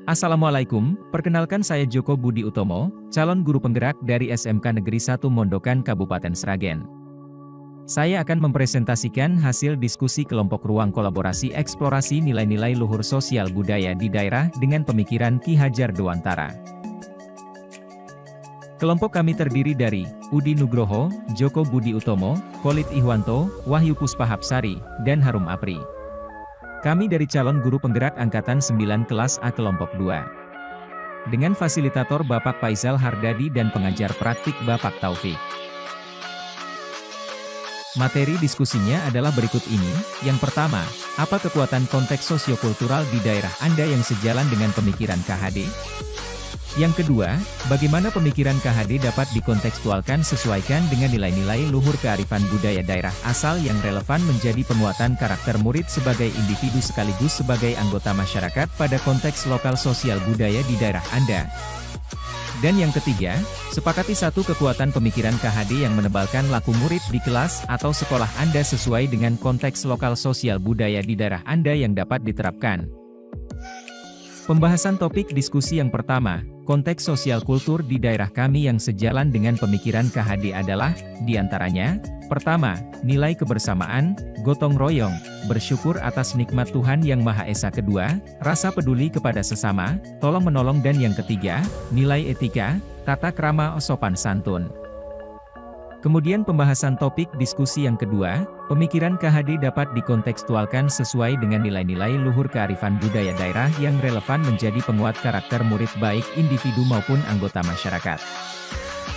Assalamualaikum, perkenalkan saya Joko Budi Utomo, calon guru penggerak dari SMK Negeri 1 Mondokan Kabupaten Sragen. Saya akan mempresentasikan hasil diskusi kelompok ruang kolaborasi eksplorasi nilai-nilai luhur sosial budaya di daerah dengan pemikiran Ki Hajar Dewantara. Kelompok kami terdiri dari Udi Nugroho, Joko Budi Utomo, Khalid Ihwanto, Wahyu Puspahapsari, dan Harum Apri. Kami dari calon guru penggerak Angkatan 9 kelas A kelompok 2. Dengan fasilitator Bapak Faisal Hardadi dan pengajar praktik Bapak Taufik. Materi diskusinya adalah berikut ini. Yang pertama, apa kekuatan konteks sosiokultural di daerah Anda yang sejalan dengan pemikiran KHD? Yang kedua, bagaimana pemikiran KHD dapat dikontekstualkan sesuaikan dengan nilai-nilai luhur kearifan budaya daerah asal yang relevan menjadi penguatan karakter murid sebagai individu sekaligus sebagai anggota masyarakat pada konteks lokal sosial budaya di daerah Anda. Dan yang ketiga, sepakati satu kekuatan pemikiran KHD yang menebalkan laku murid di kelas atau sekolah Anda sesuai dengan konteks lokal sosial budaya di daerah Anda yang dapat diterapkan. Pembahasan topik diskusi yang pertama, konteks sosial kultur di daerah kami yang sejalan dengan pemikiran KHD adalah, diantaranya, pertama, nilai kebersamaan, gotong royong, bersyukur atas nikmat Tuhan Yang Maha Esa. Kedua, rasa peduli kepada sesama, tolong menolong. Dan yang ketiga, nilai etika, tata krama sopan santun. Kemudian pembahasan topik diskusi yang kedua, pemikiran KHD dapat dikontekstualkan sesuai dengan nilai-nilai luhur kearifan budaya daerah yang relevan menjadi penguat karakter murid baik individu maupun anggota masyarakat.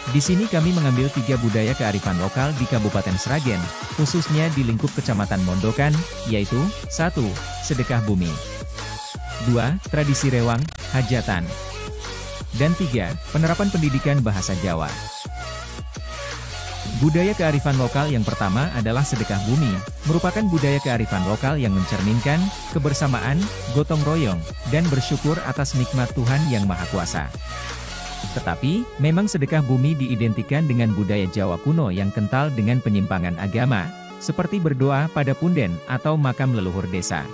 Di sini kami mengambil 3 budaya kearifan lokal di Kabupaten Sragen, khususnya di lingkup Kecamatan Mondokan, yaitu 1. Sedekah bumi, 2. Tradisi rewang, hajatan, dan 3. Penerapan pendidikan bahasa Jawa. Budaya kearifan lokal yang pertama adalah sedekah bumi, merupakan budaya kearifan lokal yang mencerminkan kebersamaan, gotong royong, dan bersyukur atas nikmat Tuhan Yang Maha Kuasa. Tetapi, memang sedekah bumi diidentikan dengan budaya Jawa kuno yang kental dengan penyimpangan agama, seperti berdoa pada punden atau makam leluhur desa.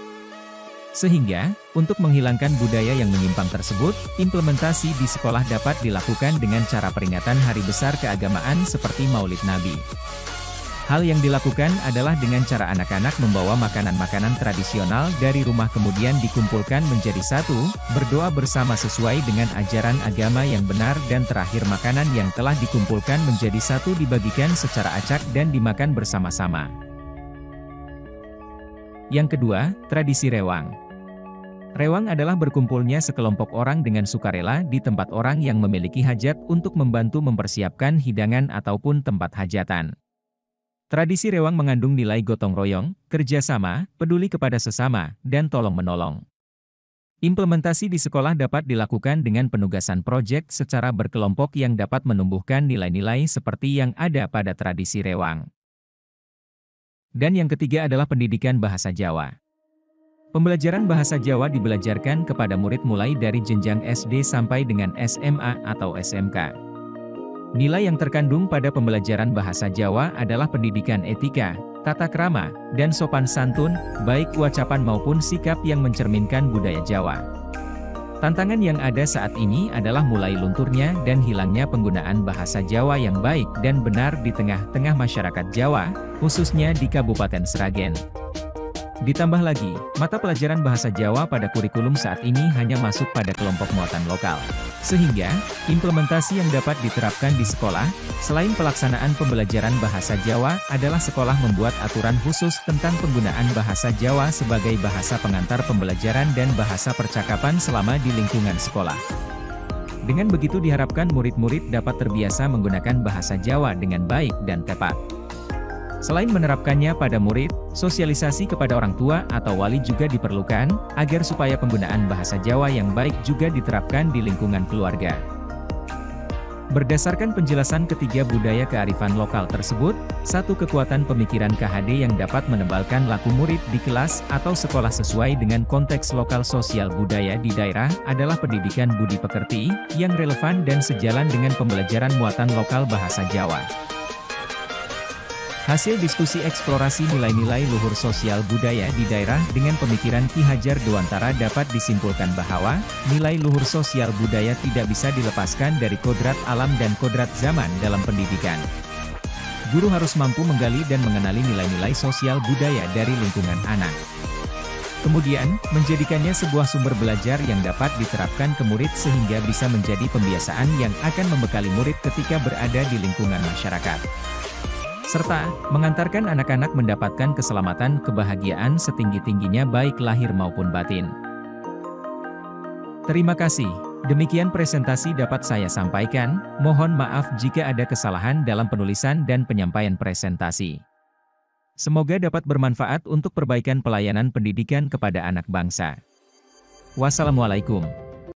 Sehingga, untuk menghilangkan budaya yang menyimpang tersebut, implementasi di sekolah dapat dilakukan dengan cara peringatan hari besar keagamaan seperti Maulid Nabi. Hal yang dilakukan adalah dengan cara anak-anak membawa makanan-makanan tradisional dari rumah kemudian dikumpulkan menjadi satu, berdoa bersama sesuai dengan ajaran agama yang benar dan terakhir makanan yang telah dikumpulkan menjadi satu dibagikan secara acak dan dimakan bersama-sama. Yang kedua, tradisi rewang. Rewang adalah berkumpulnya sekelompok orang dengan sukarela di tempat orang yang memiliki hajat untuk membantu mempersiapkan hidangan ataupun tempat hajatan. Tradisi rewang mengandung nilai gotong royong, kerjasama, peduli kepada sesama, dan tolong-menolong. Implementasi di sekolah dapat dilakukan dengan penugasan proyek secara berkelompok yang dapat menumbuhkan nilai-nilai seperti yang ada pada tradisi rewang. Dan yang ketiga adalah pendidikan bahasa Jawa. Pembelajaran bahasa Jawa dibelajarkan kepada murid mulai dari jenjang SD sampai dengan SMA atau SMK. Nilai yang terkandung pada pembelajaran bahasa Jawa adalah pendidikan etika, tata krama, dan sopan santun, baik ucapan maupun sikap yang mencerminkan budaya Jawa. Tantangan yang ada saat ini adalah mulai lunturnya dan hilangnya penggunaan bahasa Jawa yang baik dan benar di tengah-tengah masyarakat Jawa, khususnya di Kabupaten Sragen. Ditambah lagi, mata pelajaran bahasa Jawa pada kurikulum saat ini hanya masuk pada kelompok muatan lokal. Sehingga, implementasi yang dapat diterapkan di sekolah, selain pelaksanaan pembelajaran bahasa Jawa, adalah sekolah membuat aturan khusus tentang penggunaan bahasa Jawa sebagai bahasa pengantar pembelajaran dan bahasa percakapan selama di lingkungan sekolah. Dengan begitu diharapkan murid-murid dapat terbiasa menggunakan bahasa Jawa dengan baik dan tepat. Selain menerapkannya pada murid, sosialisasi kepada orang tua atau wali juga diperlukan, agar supaya penggunaan bahasa Jawa yang baik juga diterapkan di lingkungan keluarga. Berdasarkan penjelasan ketiga budaya kearifan lokal tersebut, satu kekuatan pemikiran KHD yang dapat menebalkan laku murid di kelas atau sekolah sesuai dengan konteks lokal sosial budaya di daerah adalah pendidikan budi pekerti, yang relevan dan sejalan dengan pembelajaran muatan lokal bahasa Jawa. Hasil diskusi eksplorasi nilai-nilai luhur sosial budaya di daerah dengan pemikiran Ki Hajar Dewantara dapat disimpulkan bahwa, nilai luhur sosial budaya tidak bisa dilepaskan dari kodrat alam dan kodrat zaman dalam pendidikan. Guru harus mampu menggali dan mengenali nilai-nilai sosial budaya dari lingkungan anak. Kemudian, menjadikannya sebuah sumber belajar yang dapat diterapkan ke murid sehingga bisa menjadi pembiasaan yang akan membekali murid ketika berada di lingkungan masyarakat. Serta, mengantarkan anak-anak mendapatkan keselamatan kebahagiaan setinggi-tingginya baik lahir maupun batin. Terima kasih. Demikian presentasi dapat saya sampaikan, mohon maaf jika ada kesalahan dalam penulisan dan penyampaian presentasi. Semoga dapat bermanfaat untuk perbaikan pelayanan pendidikan kepada anak bangsa. Wassalamualaikum.